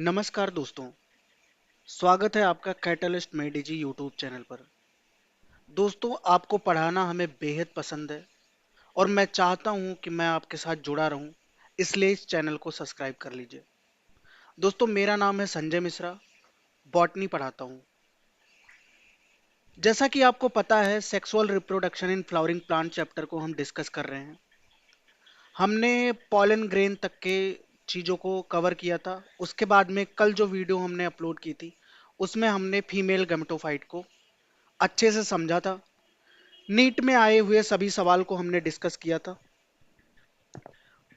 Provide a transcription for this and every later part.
नमस्कार दोस्तों, स्वागत है आपका कैटलिस्ट में डिजी यूट्यूब चैनल पर। दोस्तों, आपको पढ़ाना हमें बेहद पसंद है और मैं चाहता हूं कि मैं आपके साथ जुड़ा रहूं, इसलिए इस चैनल को सब्सक्राइब कर लीजिए। दोस्तों, मेरा नाम है संजय मिश्रा, बॉटनी पढ़ाता हूं। जैसा कि आपको पता है, sexual reproduction in flowering plant chapter को हम डिस्कस कर रहे हैं। हमने पॉलन ग्रेन तक के चीज़ों को कवर किया था। उसके बाद में कल जो वीडियो हमने अपलोड की थी, उसमें हमने फीमेल गैमेटोफाइट को अच्छे से समझा था। नीट में आए हुए सभी सवाल को हमने डिस्कस किया था।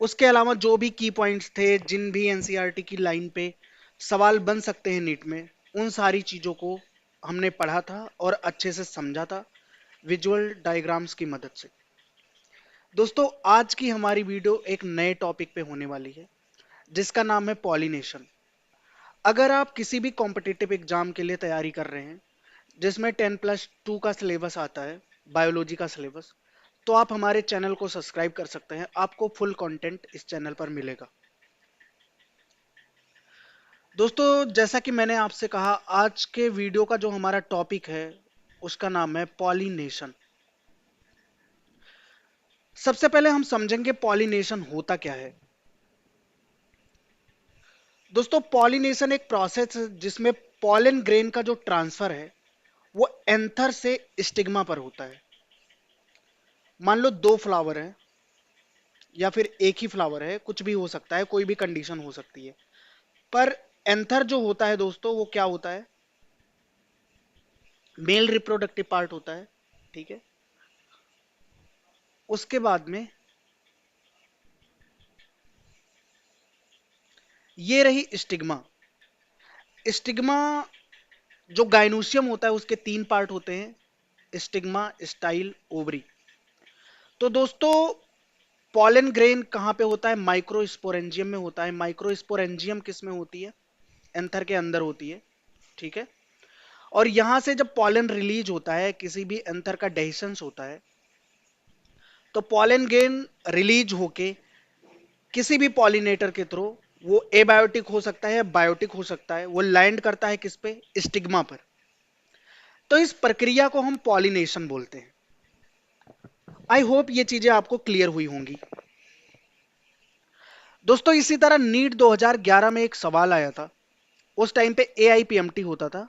उसके अलावा जो भी की पॉइंट्स थे, जिन भी एनसीईआरटी की लाइन पे सवाल बन सकते हैं नीट में, उन सारी चीजों को हमने पढ़ा था और अच्छे से समझा था विजुअल डायग्राम्स की मदद से। दोस्तों, आज की हमारी वीडियो एक नए टॉपिक पे होने वाली है, जिसका नाम है पॉलिनेशन। अगर आप किसी भी कॉम्पिटिटिव एग्जाम के लिए तैयारी कर रहे हैं जिसमें 10+2 का सिलेबस आता है, बायोलॉजी का सिलेबस, तो आप हमारे चैनल को सब्सक्राइब कर सकते हैं। आपको फुल कंटेंट इस चैनल पर मिलेगा। दोस्तों, जैसा कि मैंने आपसे कहा, आज के वीडियो का जो हमारा टॉपिक है उसका नाम है पॉलिनेशन। सबसे पहले हम समझेंगे पॉलिनेशन होता क्या है। दोस्तों, पॉलिनेशन एक प्रोसेस है जिसमें पॉलन ग्रेन का जो ट्रांसफर है वो एंथर से स्टिग्मा पर होता है। मान लो दो फ्लावर है या फिर एक ही फ्लावर है, कुछ भी हो सकता है, कोई भी कंडीशन हो सकती है। पर एंथर जो होता है दोस्तों, वो क्या होता है? मेल रिप्रोडक्टिव पार्ट होता है। ठीक है। उसके बाद में ये रही स्टिग्मा। स्टिग्मा जो गाइनोसियम होता है उसके तीन पार्ट होते हैं, स्टिग्मा, स्टाइल, ओवरी। तो दोस्तों, पॉलन ग्रेन कहाँ पे होता है? माइक्रोस्पोरेंजियम में होता है। माइक्रोस्पोरेंजियम किस में होती है? एंथर के अंदर होती है। ठीक है। और यहां से जब पॉलन रिलीज होता है, किसी भी एंथर का डेhiscence होता है, तो पॉलन ग्रेन रिलीज होके किसी भी पॉलिनेटर के थ्रू, वो एबायोटिक हो सकता है, बायोटिक हो सकता है, वो लैंड करता है किस पे? स्टिग्मा पर। तो इस प्रक्रिया को हम पॉलिनेशन बोलते हैं। आई होप ये चीजें आपको क्लियर हुई होंगी। दोस्तों, इसी तरह नीट 2011 में एक सवाल आया था। उस टाइम पे एआईपीएमटी होता था,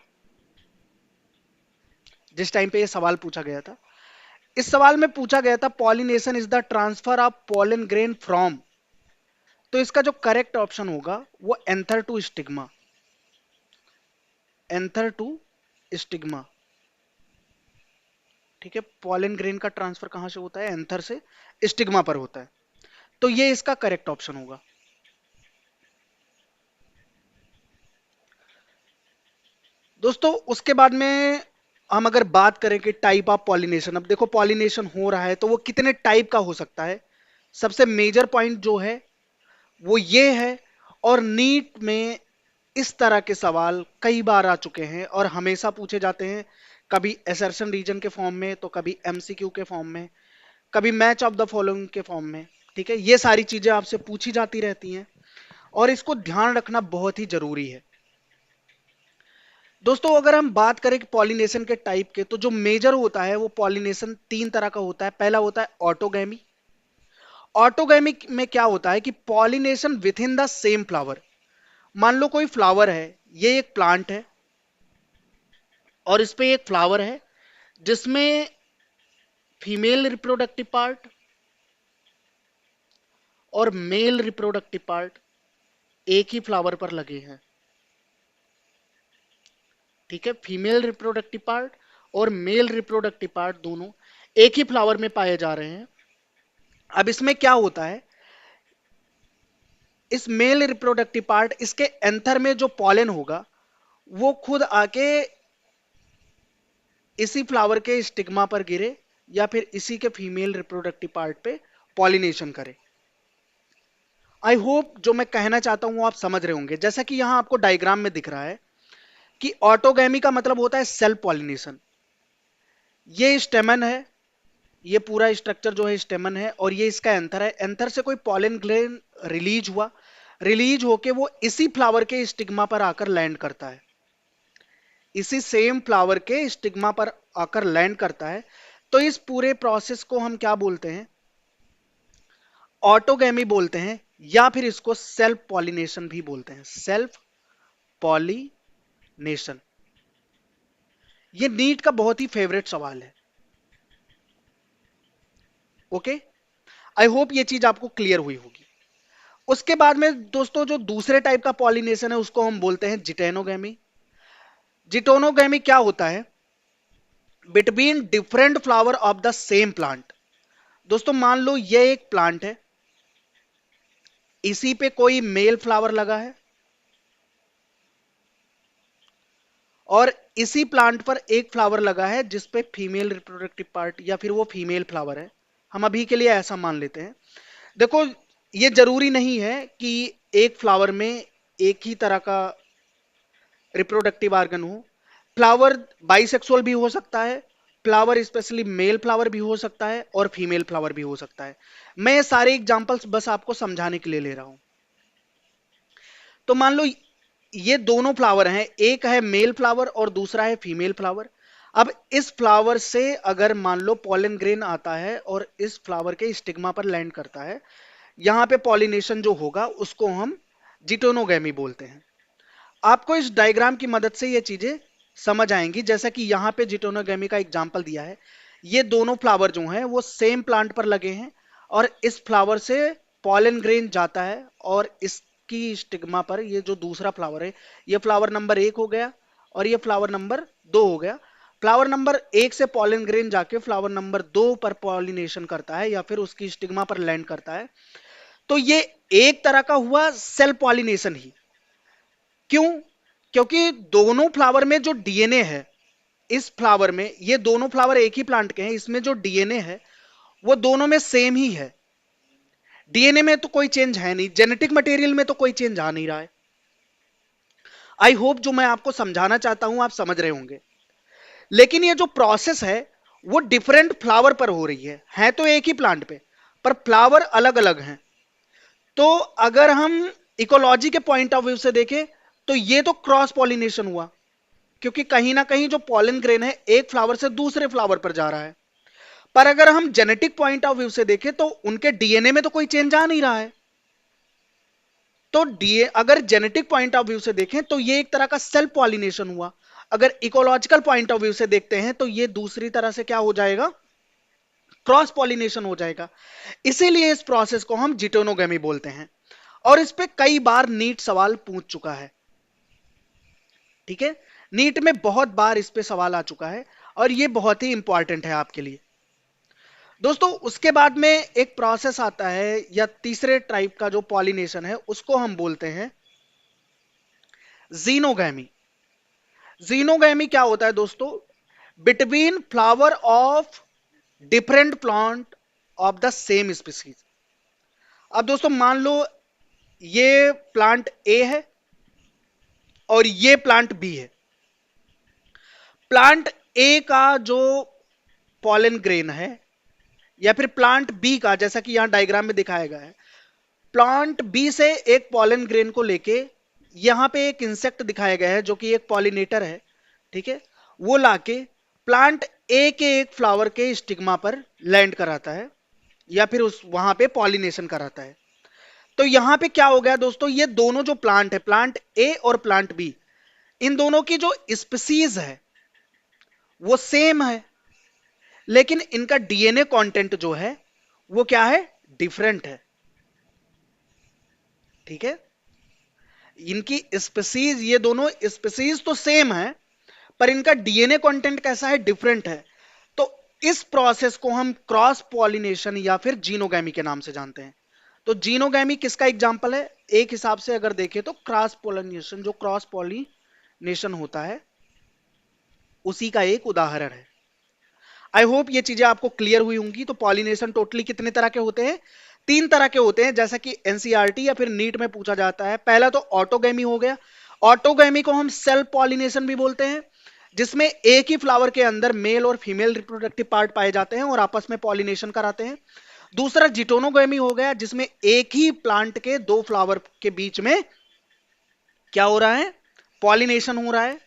जिस टाइम पे ये सवाल पूछा गया था। इस सवाल में पूछा गया था, pollination is the transfer of pollen grain from. तो इसका जो करेक्ट ऑप्शन होगा वो anther to stigma. Anther to stigma. ठीक है। पॉलन ग्रेन का ट्रांसफर कहां से होता है? एंथर से स्टिग्मा पर होता है। तो ये इसका करेक्ट ऑप्शन होगा। दोस्तों, उसके बाद में हम अगर बात करें कि टाइप ऑफ पॉलिनेशन, अब देखो पॉलिनेशन हो रहा है तो वो कितने टाइप का हो सकता है। सबसे मेजर पॉइंट जो है वो ये है, और नीट में इस तरह के सवाल कई बार आ चुके हैं और हमेशा पूछे जाते हैं। कभी असर्शन रीजन के फॉर्म में, तो कभी एमसीक्यू के फॉर्म में, कभी मैच ऑफ द फॉलोइंग के फॉर्म में। ठीक है। ये सारी चीजें आपसे पूछी जाती रहती हैं और इसको ध्यान रखना बहुत ही जरूरी है। दोस्तों, अगर हम बात करें कि पॉलिनेशन के टाइप के, तो जो मेजर होता है वो पॉलिनेशन तीन तरह का होता है। पहला होता है ऑटोगैमी। ऑटोगैमी में क्या होता है कि pollination with in the same flower. मान लो कोई फ्लावर है, ये एक प्लांट है और इस पे एक फ्लावर है जिसमें फीमेल रिप्रोडक्टिव पार्ट और मेल रिप्रोडक्टिव पार्ट एक ही फ्लावर पर लगे हैं। ठीक है। फीमेल रिप्रोडक्टिव पार्ट और मेल रिप्रोडक्टिव पार्ट दोनों एक ही फ्लावर में पाए जा रहे हैं। अब इसमें क्या होता है, इस मेल रिप्रोडक्टिव पार्ट, इसके एंथर में जो पॉलन होगा वो खुद आके इसी फ्लावर के स्टिग्मा पर गिरे या फिर इसी के फीमेल रिप्रोडक्टिव पार्ट पे पॉलिनेशन करे। आई होप जो मैं कहना चाहता हूं वो आप समझ रहे होंगे। जैसा कि यहां आपको डायग्राम में दिख रहा है कि ऑटोगैमी का मतलब होता है सेल्फ पॉलिनेशन। ये स्टेमन है, ये पूरा स्ट्रक्चर जो है स्टेमन है और ये इसका एंथर है। एंथर से कोई पॉलन ग्रेन रिलीज हुआ, रिलीज होके वो इसी फ्लावर के स्टिग्मा पर आकर लैंड करता है, इसी सेम फ्लावर के स्टिग्मा पर आकर लैंड करता है। तो इस पूरे प्रोसेस को हम क्या बोलते हैं, ऑटोगैमी बोलते हैं, या फिर इसको सेल्फ पॉलिनेशन भी बोलते हैं, सेल्फ पॉलिनेशन। ये नीट का बहुत ही फेवरेट सवाल है। ओके, आई होप ये चीज आपको क्लियर हुई होगी। उसके बाद में दोस्तों जो दूसरे टाइप का पॉलिनेशन है उसको हम बोलते हैं जिटेनोगैमी। जिटोनोगैमी क्या होता है, between different flower of the same plant. दोस्तों मान लो ये एक प्लांट है, इसी पे कोई मेल फ्लावर लगा है और इसी प्लांट पर एक फ्लावर लगा है जिसपे फीमेल रिप्रोडक्टिव पार्ट या फिर वो फीमेल फ्लावर है। हम अभी के लिए ऐसा मान लेते हैं। देखो ये जरूरी नहीं है कि एक फ्लावर में एक ही तरह का रिप्रोडक्टिव ऑर्गन हो। फ्लावर बाइसेक्सुअल भी हो सकता है, फ्लावर स्पेशली मेल फ्लावर भी हो सकता है और फीमेल फ्लावर भी हो सकता है। मैं ये सारे एग्जांपल्स बस आपको समझाने के लिए ले रहा हूं। तो मान लो ये दोनों फ्लावर हैं, एक है मेल फ्लावर और दूसरा है फीमेल फ्लावर। अब इस फ्लावर से अगर मान लो पॉलन ग्रेन आता है और इस फ्लावर के स्टिग्मा पर लैंड करता है, यहां पे पॉलिनेशन जो होगा उसको हम जिटोनोगैमी बोलते हैं। आपको इस डायग्राम की मदद से ये चीजें समझ आएंगी। जैसा कि यहाँ पे जिटोनोगैमी का एग्जाम्पल दिया है, ये दोनों फ्लावर जो हैं वो सेम प्लांट पर लगे हैं और इस फ्लावर से पॉलन ग्रेन जाता है और इसकी स्टिग्मा पर ये जो दूसरा फ्लावर है, ये फ्लावर नंबर 1 हो गया और ये फ्लावर नंबर 2 हो गया। फ्लावर नंबर 1 से पॉलन ग्रेन जाके फ्लावर नंबर 2 पर पॉलिनेशन करता है या फिर उसकी स्टिग्मा पर लैंड करता है। तो ये एक तरह का हुआ सेल्फ पॉलिनेशन ही। क्यों? क्योंकि दोनों फ्लावर में जो डीएनए है, इस फ्लावर में, ये दोनों फ्लावर एक ही प्लांट के हैं, इसमें जो डीएनए है वो दोनों में सेम ही है। डीएनए में तो कोई चेंज है नहीं, जेनेटिक मटेरियल में तो कोई चेंज आ नहीं रहा है। आई होप जो मैं आपको समझाना चाहता हूं आप समझ रहे होंगे। लेकिन ये जो प्रोसेस है वो डिफरेंट फ्लावर पर हो रही है तो एक ही प्लांट पे, पर फ्लावर अलग अलग हैं। तो अगर हम इकोलॉजी के पॉइंट ऑफ व्यू से देखें तो ये तो क्रॉस पॉलिनेशन हुआ, क्योंकि कहीं ना कहीं जो पॉलन ग्रेन है एक फ्लावर से दूसरे फ्लावर पर जा रहा है। पर अगर हम जेनेटिक पॉइंट ऑफ व्यू से देखें तो उनके डीएनए में तो कोई चेंज आ नहीं रहा है। तो डीए अगर जेनेटिक पॉइंट ऑफ व्यू से देखें तो ये एक तरह का सेल्फ पॉलिनेशन हुआ। अगर इकोलॉजिकल पॉइंट ऑफ व्यू से देखते हैं तो ये दूसरी तरह से क्या हो जाएगा, क्रॉस पॉलिनेशन हो जाएगा। इसीलिए इस प्रोसेस को हम जिटोनोगेमी बोलते हैं और इस पे कई बार नीट सवाल पूछ चुका है। ठीक है, नीट में बहुत बार इस पे सवाल आ चुका है और ये बहुत ही इंपॉर्टेंट है आपके लिए दोस्तों। उसके बाद में एक प्रोसेस आता है या तीसरे टाइप का जो पॉलिनेशन है उसको हम बोलते हैं जीनोगैमी। जीनोगैमी क्या होता है दोस्तों, between flower of different plant of the same species. अब दोस्तों मान लो ये प्लांट ए है और ये प्लांट बी है। प्लांट ए का जो पॉलन ग्रेन है या फिर प्लांट बी का, जैसा कि यहां डायग्राम में दिखाया गया है, प्लांट बी से एक पॉलन ग्रेन को लेके यहां पे एक इंसेक्ट दिखाया गया है जो कि एक पॉलिनेटर है, ठीक है, वो लाके प्लांट ए के एक फ्लावर के स्टिग्मा पर लैंड कराता है या फिर उस वहां पे पॉलिनेशन कराता है। तो यहां पे क्या हो गया दोस्तों, ये दोनों जो प्लांट है, प्लांट ए और प्लांट बी, इन दोनों की जो स्पीसीज है वो सेम है, लेकिन इनका डीएनए कंटेंट जो है वो क्या है, डिफरेंट है। ठीक है, इनकी स्पीसीज, ये दोनों स्पीसीज तो सेम है पर इनका डीएनए कंटेंट कैसा है, डिफरेंट है। तो इस प्रोसेस को हम क्रॉस पॉलिनेशन या फिर जीनोगैमी के नाम से जानते हैं। तो जीनोगैमी किसका एग्जांपल है, एक हिसाब से अगर देखें तो क्रॉस पॉलिनेशन, जो क्रॉस पॉलिनेशन होता है उसी का एक उदाहरण है। आई होप ये चीजें आपको क्लियर हुई होंगी। तो पॉलिनेशन टोटली कितने तरह के होते हैं, 3 तरह के होते हैं, जैसा कि एनसीईआरटी या फिर नीट में पूछा जाता है। पहला तो ऑटोगैमी हो गया। ऑटोगैमी को हम सेल्फ पॉलिनेशन भी बोलते हैं, जिसमें एक ही फ्लावर के अंदर मेल और फीमेल रिप्रोडक्टिव पार्ट पाए जाते हैं और आपस में पॉलिनेशन कराते हैं। दूसरा जिटोनोगेमी हो गया, जिसमें एक ही प्लांट के दो फ्लावर के बीच में क्या हो रहा है, पॉलिनेशन हो रहा है।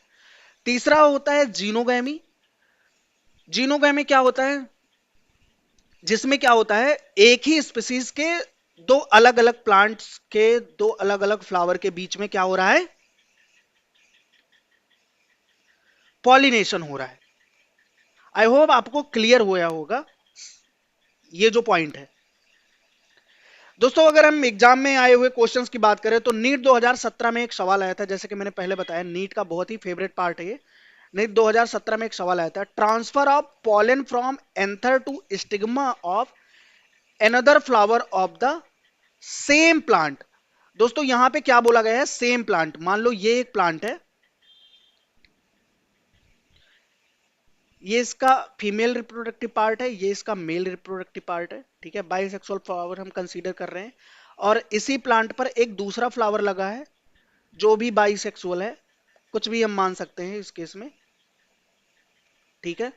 तीसरा होता है जीनोगेमी। जीनोगेमी क्या होता है, जिसमें क्या होता है, एक ही स्पीसीज के दो अलग अलग प्लांट्स के दो अलग अलग फ्लावर के बीच में क्या हो रहा है, पॉलिनेशन हो रहा है। आई होप आपको क्लियर होया होगा ये जो पॉइंट है। दोस्तों अगर हम एग्जाम में आए हुए क्वेश्चंस की बात करें तो नीट 2017 में एक सवाल आया था, जैसे कि मैंने पहले बताया नीट का बहुत ही फेवरेट पार्ट है ये। नीट 2017 में एक सवाल आया था, transfer of pollen from anther to stigma of another flower of the same plant. दोस्तों यहां पे क्या बोला गया है, सेम प्लांट। मान लो ये एक प्लांट है, ये इसका फीमेल रिप्रोडक्टिव पार्ट है, ये इसका मेल रिप्रोडक्टिव पार्ट है, ठीक है, बाइसेक्सुअल फ्लावर हम कंसीडर कर रहे हैं। और इसी प्लांट पर एक दूसरा फ्लावर लगा है जो भी बाइसेक्सुअल है, कुछ भी हम मान सकते हैं इस केस में, ठीक है,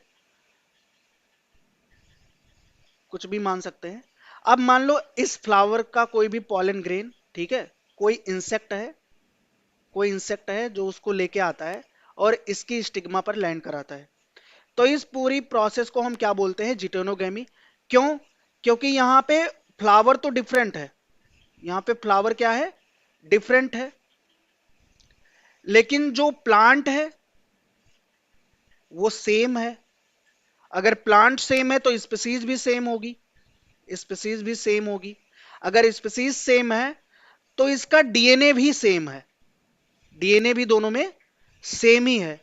कुछ भी मान सकते हैं। अब मान लो इस फ्लावर का कोई भी पॉलन ग्रेन, ठीक है, कोई इंसेक्ट है, कोई इंसेक्ट है जो उसको लेके आता है और इसकी स्टिग्मा पर लैंड कराता है। तो इस पूरी प्रोसेस को हम क्या बोलते हैं, जिटेनोगेमी। क्यों, क्योंकि यहां पे फ्लावर तो डिफरेंट है, यहां पे फ्लावर क्या है, डिफरेंट है, लेकिन जो प्लांट है वो सेम है। अगर प्लांट सेम है तो स्पीसीज भी सेम होगी, स्पीसीज भी सेम होगी। अगर स्पीसीज सेम है तो इसका डीएनए भी सेम है, डीएनए भी दोनों में सेम ही है,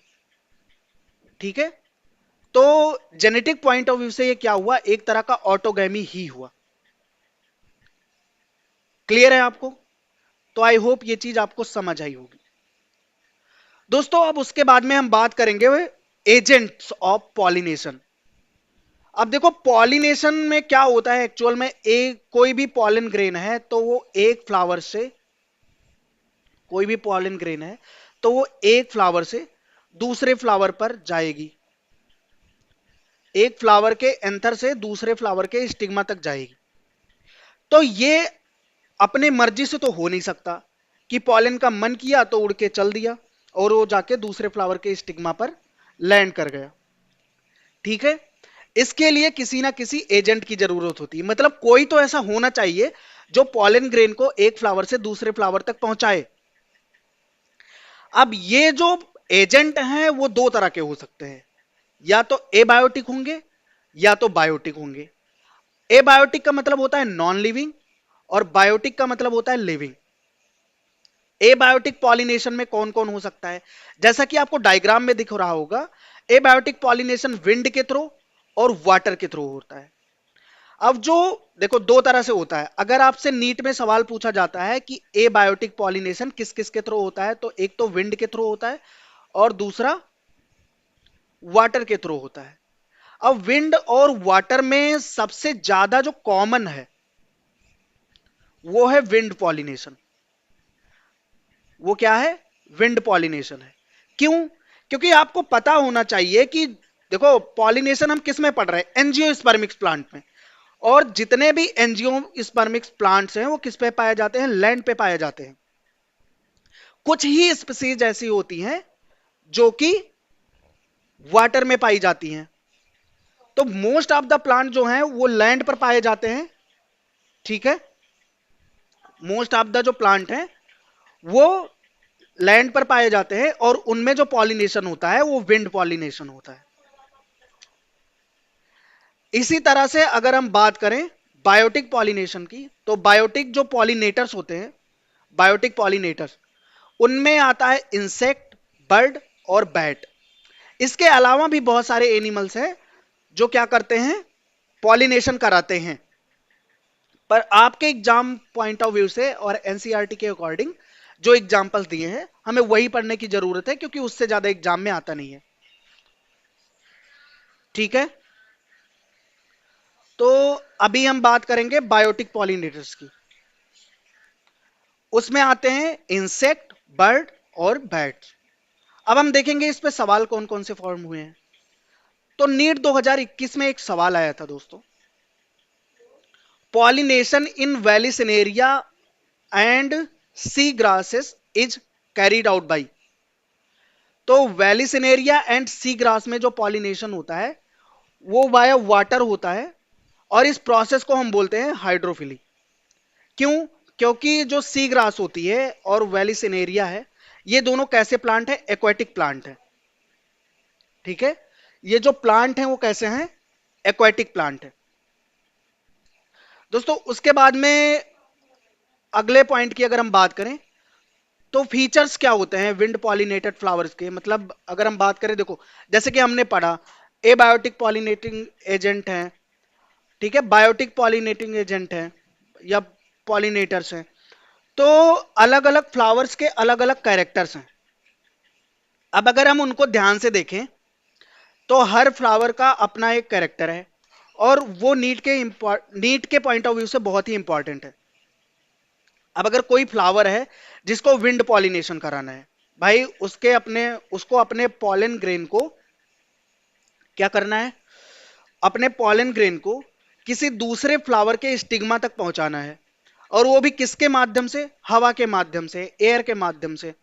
ठीक है। तो जेनेटिक पॉइंट ऑफ व्यू से ये क्या हुआ, एक तरह का ऑटोगैमी ही हुआ। क्लियर है आपको? तो आई होप ये चीज आपको समझ आई होगी। दोस्तों अब उसके बाद में हम बात करेंगे एजेंट्स ऑफ पॉलिनेशन। अब देखो पॉलिनेशन में क्या होता है एक्चुअल में, एक कोई भी पॉलन ग्रेन है तो वो एक फ्लावर से, कोई भी पॉलन ग्रेन है तो वो एक फ्लावर से दूसरे फ्लावर पर जाएगी, एक फ्लावर के एंथर से दूसरे फ्लावर के स्टिग्मा तक जाएगी। तो ये अपने मर्जी से तो हो नहीं सकता कि पॉलन का मन किया तो उड़ के चल दिया और वो जाके दूसरे फ्लावर के स्टिग्मा पर लैंड कर गया, ठीक है। इसके लिए किसी ना किसी एजेंट की जरूरत होती है, मतलब कोई तो ऐसा होना चाहिए जो पॉलन ग्रेन को एक फ्लावर से दूसरे फ्लावर तक पहुंचाए। अब ये जो एजेंट हैं वो दो तरह के हो सकते हैं, या तो एबायोटिक होंगे या तो बायोटिक होंगे। एबायोटिक का मतलब होता है नॉन लिविंग और बायोटिक का मतलब होता है लिविंग। एबायोटिक पॉलिनेशन में कौन कौन हो सकता है, जैसा कि आपको डायग्राम में दिख रहा होगा, एबायोटिक पॉलिनेशन विंड के थ्रू और वाटर के थ्रू होता है। अब जो देखो दो तरह से होता है, अगर आपसे नीट में सवाल पूछा जाता है कि एबायोटिक पॉलिनेशन किस किस के थ्रू होता है, तो एक तो विंड के थ्रू होता है और दूसरा वाटर के थ्रू होता है। अब विंड और वाटर में सबसे ज्यादा जो कॉमन है वो है विंड पॉलिनेशन। वो क्या है, विंड पॉलिनेशन है। क्यों, क्योंकि आपको पता होना चाहिए कि देखो पॉलिनेशन हम किस में पढ़ रहे हैं, एंजियोस्पर्मिक्स प्लांट में। और जितने भी एंजियोस्पर्मिक्स प्लांट्स हैं वो किस पे पाए जाते हैं, लैंड पे पाए जाते हैं। कुछ ही स्पीसीज ऐसी होती हैं जो कि वाटर में पाई जाती हैं। तो मोस्ट ऑफ द प्लांट जो हैं वो लैंड पर पाए जाते हैं, ठीक है। मोस्ट ऑफ द जो प्लांट हैं वो लैंड पर पाए जाते हैं और उनमें जो पॉलिनेशन होता है वो विंड पॉलिनेशन होता है। इसी तरह से अगर हम बात करें बायोटिक पॉलिनेशन की, तो बायोटिक जो पॉलिनेटर्स होते हैं, बायोटिक पॉलिनेटर्स, उनमें आता है इंसेक्ट, बर्ड और बैट। इसके अलावा भी बहुत सारे एनिमल्स हैं जो क्या करते हैं, पॉलिनेशन कराते हैं। पर आपके एग्जाम पॉइंट ऑफ व्यू से और एनसीईआरटी के अकॉर्डिंग जो एग्जांपल्स दिए हैं हमें वही पढ़ने की जरूरत है, क्योंकि उससे ज्यादा एग्जाम में आता नहीं है, ठीक है। तो अभी हम बात करेंगे बायोटिक पॉलिनेटर्स की। उसमें आते हैं इंसेक्ट, बर्ड और बैट्स। अब हम देखेंगे इस पे सवाल कौन कौन से फॉर्म हुए हैं। तो नीट 2021 में एक सवाल आया था दोस्तों, pollination in Vallisneria and sea grasses is carried out by. तो वैलिसिनेरिया एंड सी ग्रास में जो पॉलिनेशन होता है वो वाया वाटर होता है, और इस प्रोसेस को हम बोलते हैं हाइड्रोफिली। क्यों? क्योंकि जो सी ग्रास होती है और वैलिसिनेरिया है, ये दोनों कैसे प्लांट है? एक्वेटिक प्लांट है। ठीक है, ये जो प्लांट है वो कैसे हैं? एक्वेटिक प्लांट है। दोस्तों उसके बाद में अगले पॉइंट की अगर हम बात करें तो फीचर्स क्या होते हैं विंड पॉलिनेटेड फ्लावर्स के, मतलब अगर हम बात करें, देखो जैसे कि हमने पढ़ा एबायोटिक पॉलिनेटिंग एजेंट है, ठीक है, बायोटिक पॉलिनेटिंग एजेंट है या पॉलिनेटर्स हैं। तो अलग अलग फ्लावर्स के अलग अलग कैरेक्टर्स हैं। अब अगर हम उनको ध्यान से देखें तो हर फ्लावर का अपना एक कैरेक्टर है, और वो नीट के पॉइंट ऑफ व्यू से बहुत ही इंपॉर्टेंट है। अब अगर कोई फ्लावर है जिसको विंड पॉलिनेशन कराना है, भाई उसको अपने पॉलन ग्रेन को क्या करना है? अपने पॉलन ग्रेन को किसी दूसरे फ्लावर के स्टिग्मा तक पहुंचाना है, और वो भी किसके माध्यम से? हवा के माध्यम से, एयर के माध्यम से।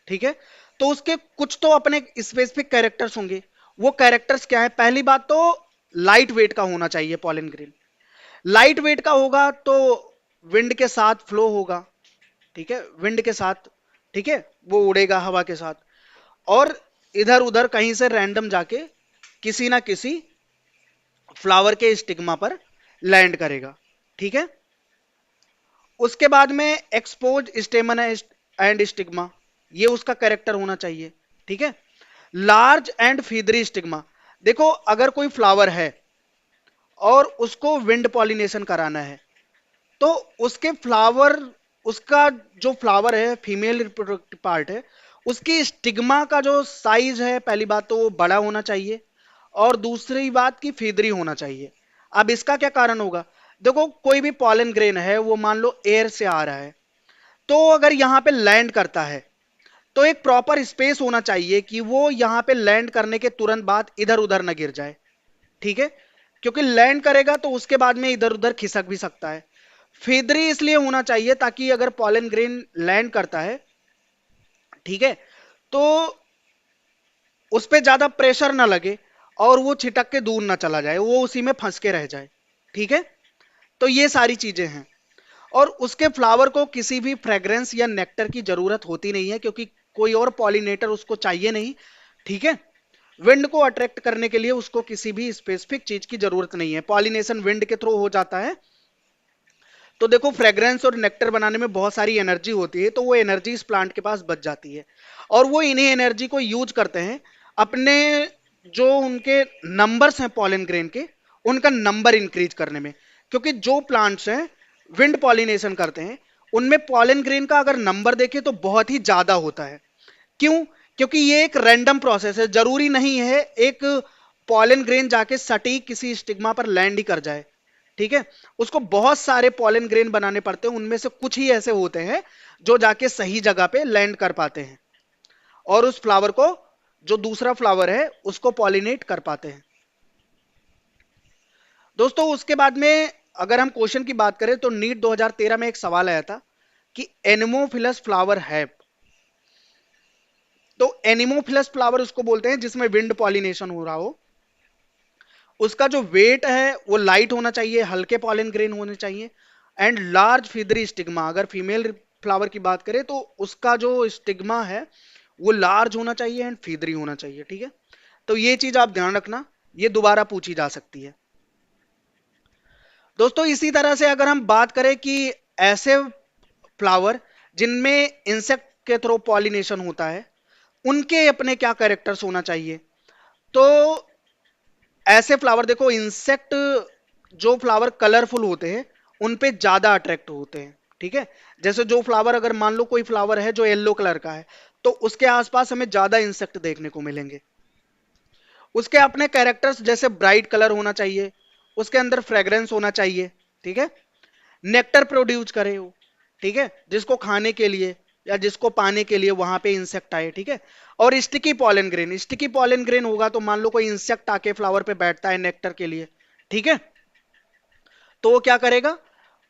ठीक है, तो उसके कुछ तो अपने स्पेसिफिक कैरेक्टर्स होंगे। वो कैरेक्टर्स क्या है? पहली बात तो लाइट वेट का होना चाहिए पॉलन ग्रेन। लाइट वेट का होगा तो विंड के साथ फ्लो होगा, ठीक है, विंड के साथ, ठीक है, वो उड़ेगा हवा के साथ, और इधर उधर कहीं से रैंडम जाके किसी ना किसी फ्लावर के स्टिग्मा पर लैंड करेगा। ठीक है, उसके बाद में एक्सपोज स्टेमन एंड स्टिग्मा, ये उसका कैरेक्टर होना चाहिए। ठीक है, लार्ज एंड फीदरी स्टिग्मा, देखो अगर कोई फ्लावर है और उसको विंड पॉलिनेशन कराना है, तो उसके फ्लावर उसका जो फ्लावर है, फीमेल रिप्रोडक्टिव पार्ट है, उसकी स्टिग्मा का जो साइज है, पहली बात तो वो बड़ा होना चाहिए, और दूसरी बात की फीदरी होना चाहिए। अब इसका क्या कारण होगा? देखो कोई भी पॉलन ग्रेन है, वो मान लो एयर से आ रहा है, तो अगर यहां पे लैंड करता है तो एक प्रॉपर स्पेस होना चाहिए कि वो यहां पे लैंड करने के तुरंत बाद इधर उधर न गिर जाए। ठीक है, क्योंकि लैंड करेगा तो उसके बाद में इधर उधर खिसक भी सकता है। फेदरी इसलिए होना चाहिए ताकि अगर पॉलन ग्रेन लैंड करता है, ठीक है, तो उस पर ज्यादा प्रेशर ना लगे और वो छिटक के दूर ना चला जाए, वो उसी में फंस के रह जाए। ठीक है, तो ये सारी चीजें हैं। और उसके फ्लावर को किसी भी फ्रेग्रेंस या नेक्टर की जरूरत होती नहीं है, क्योंकि कोई और पॉलिनेटर उसको चाहिए नहीं। ठीक है, विंड को अट्रैक्ट करने के लिए उसको किसी भी स्पेसिफिक चीज की जरूरत नहीं है, पॉलिनेशन विंड के थ्रू हो जाता है। तो देखो फ्रेग्रेंस और नेक्टर बनाने में बहुत सारी एनर्जी होती है, तो वो एनर्जी इस प्लांट के पास बच जाती है, और वो इन्हीं एनर्जी को यूज करते हैं अपने जो उनके नंबर्स हैं पॉलन ग्रेन के, उनका नंबर इंक्रीज करने में। क्योंकि जो प्लांट्स हैं विंड पॉलिनेशन करते हैं, उनमें पॉलन ग्रेन का अगर नंबर देखें तो बहुत ही ज्यादा होता है। क्यों? क्योंकि ये एक रैंडम प्रोसेस है, जरूरी नहीं है एक पॉलन ग्रेन जाके सटीक किसी स्टिग्मा पर लैंड ही कर जाए। ठीक है, उसको बहुत सारे पॉलन ग्रेन बनाने पड़ते हैं, उनमें से कुछ ही ऐसे होते हैं जो जाके सही जगह पे लैंड कर पाते हैं और उस फ्लावर को, जो दूसरा फ्लावर है, उसको पॉलिनेट कर पाते हैं। दोस्तों उसके बाद में अगर हम क्वेश्चन की बात करें तो नीट 2013 में एक सवाल आया था कि एनिमोफिलस फ्लावर है, तो एनिमोफिलस फ्लावर उसको बोलते हैं जिसमें विंड पॉलिनेशन हो रहा हो। उसका जो वेट है वो लाइट होना चाहिए, हल्के पॉलन ग्रेन होने चाहिए, एंड लार्ज फीदरी स्टिग्मा। अगर फीमेल फ्लावर की बात करें तो उसका जो स्टिग्मा है वो लार्ज होना चाहिए एंड फीदरी होना चाहिए। ठीक है, तो ये चीज आप ध्यान रखना, ये दोबारा पूछी जा सकती है। दोस्तों इसी तरह से अगर हम बात करें कि ऐसे फ्लावर जिनमें इंसेक्ट के थ्रू पॉलिनेशन होता है, उनके अपने क्या कैरेक्टर्स होना चाहिए, तो ऐसे फ्लावर देखो, इंसेक्ट जो फ्लावर कलरफुल होते हैं उन पे ज्यादा अट्रैक्ट होते हैं। ठीक है, जैसे जो फ्लावर, अगर मान लो कोई फ्लावर है जो येलो कलर का है, तो उसके आसपास हमें ज्यादा इंसेक्ट देखने को मिलेंगे। उसके अपने कैरेक्टर्स, जैसे ब्राइट कलर होना चाहिए, उसके अंदर फ्रेग्रेंस होना चाहिए, ठीक है, नेक्टर प्रोड्यूस करे वो, ठीक है, जिसको खाने के लिए या जिसको पाने के लिए वहां पे इंसेक्ट आए। ठीक है, और sticky pollen grain, sticky pollen grain होगा तो मान लो कोई इंसेक्ट आके फ्लावर पे बैठता है नेक्टर के लिए, ठीक है, तो वो क्या करेगा?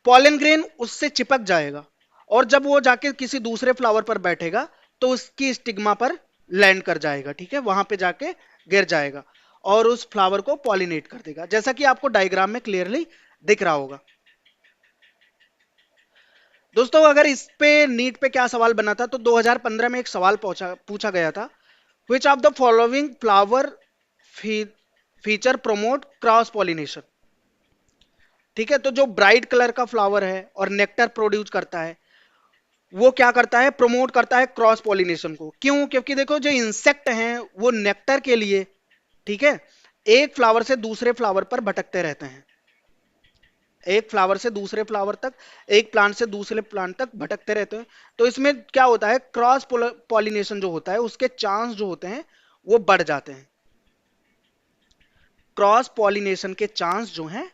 पॉलन ग्रेन उससे चिपक जाएगा और जब वो जाके किसी दूसरे फ्लावर पर बैठेगा तो उसकी स्टिग्मा पर लैंड कर जाएगा, ठीक है, वहां पे जाके गिर जाएगा और उस फ्लावर को पॉलिनेट कर देगा, जैसा कि आपको डायग्राम में क्लियरली दिख रहा होगा। दोस्तों अगर इस पे नीट पे क्या सवाल बना था, तो 2015 में एक सवाल पूछा गया था, which of the following flower feature promote cross pollination. ठीक है, तो जो ब्राइट कलर का फ्लावर है और नेक्टर प्रोड्यूस करता है, वो क्या करता है, प्रमोट करता है क्रॉस पॉलिनेशन को। क्यों? क्योंकि देखो जो इंसेक्ट हैं वो नेक्टर के लिए, ठीक है, एक फ्लावर से दूसरे फ्लावर पर भटकते रहते हैं, एक फ्लावर से दूसरे फ्लावर तक, एक प्लांट से दूसरे प्लांट तक भटकते रहते हैं। तो इसमें क्या होता है, क्रॉस पॉलिनेशन जो होता है उसके चांस जो होते हैं वो बढ़ जाते हैं, क्रॉस पॉलिनेशन के चांस जो हैं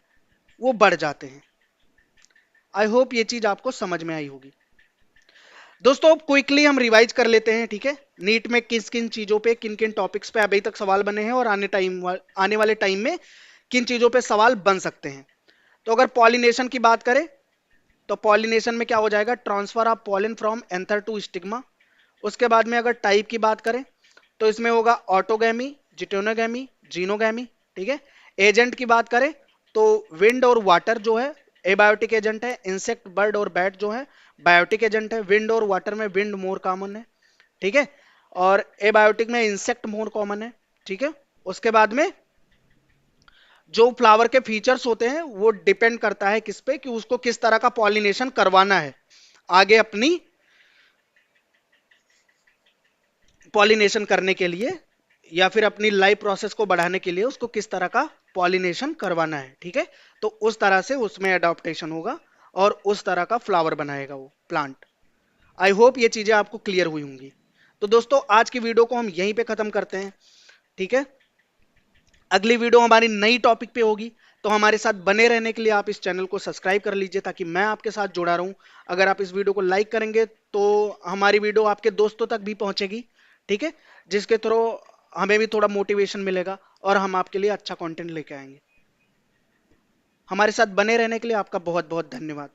वो बढ़ जाते हैं। आई होप ये चीज आपको समझ में आई होगी। दोस्तों क्विकली हम रिवाइज कर लेते हैं, ठीक है, नीट में किस किन चीजों पे, किन किन टॉपिक्स पे अभी तक सवाल बने हैं और आने वाले टाइम में किन चीजों पे सवाल बन सकते हैं। तो अगर पॉलिनेशन की बात करें तो पॉलिनेशन में क्या हो जाएगा, transfer of pollen from anther to stigma. उसके बाद में अगर टाइप की बात करें तो इसमें होगा ऑटोगैमी, जिटोनोगैमी, जीनोगैमी, ठीक है। एजेंट की बात करें तो विंड और वाटर जो है एबायोटिक एजेंट है, इंसेक्ट, बर्ड और बैट जो है बायोटिक एजेंट है। विंड और वाटर में विंड मोर कॉमन है, ठीक है, और एबायोटिक में इंसेक्ट मोर कॉमन है, ठीक है। उसके बाद में जो फ्लावर के फीचर्स होते हैं वो डिपेंड करता है किस पे, कि उसको किस तरह का पॉलिनेशन करवाना है आगे अपनी पॉलिनेशन करने के लिए, या फिर अपनी लाइफ प्रोसेस को बढ़ाने के लिए उसको किस तरह का पॉलिनेशन करवाना है, ठीक है। तो उस तरह से उसमें अडॉप्टेशन होगा और उस तरह का फ्लावर बनाएगा वो प्लांट। आई होप ये चीजें आपको क्लियर हुई होंगी। तो दोस्तों आज की वीडियो को हम यहीं पे खत्म करते हैं, ठीक है। अगली वीडियो हमारी नई टॉपिक पे होगी, तो हमारे साथ बने रहने के लिए आप इस चैनल को सब्सक्राइब कर लीजिए ताकि मैं आपके साथ जुड़ा रहूं। अगर आप इस वीडियो को लाइक करेंगे तो हमारी वीडियो आपके दोस्तों तक भी पहुंचेगी, ठीक है, जिसके थ्रू हमें भी थोड़ा मोटिवेशन मिलेगा और हम आपके लिए अच्छा कंटेंट लेके आएंगे। हमारे साथ बने रहने के लिए आपका बहुत बहुत धन्यवाद।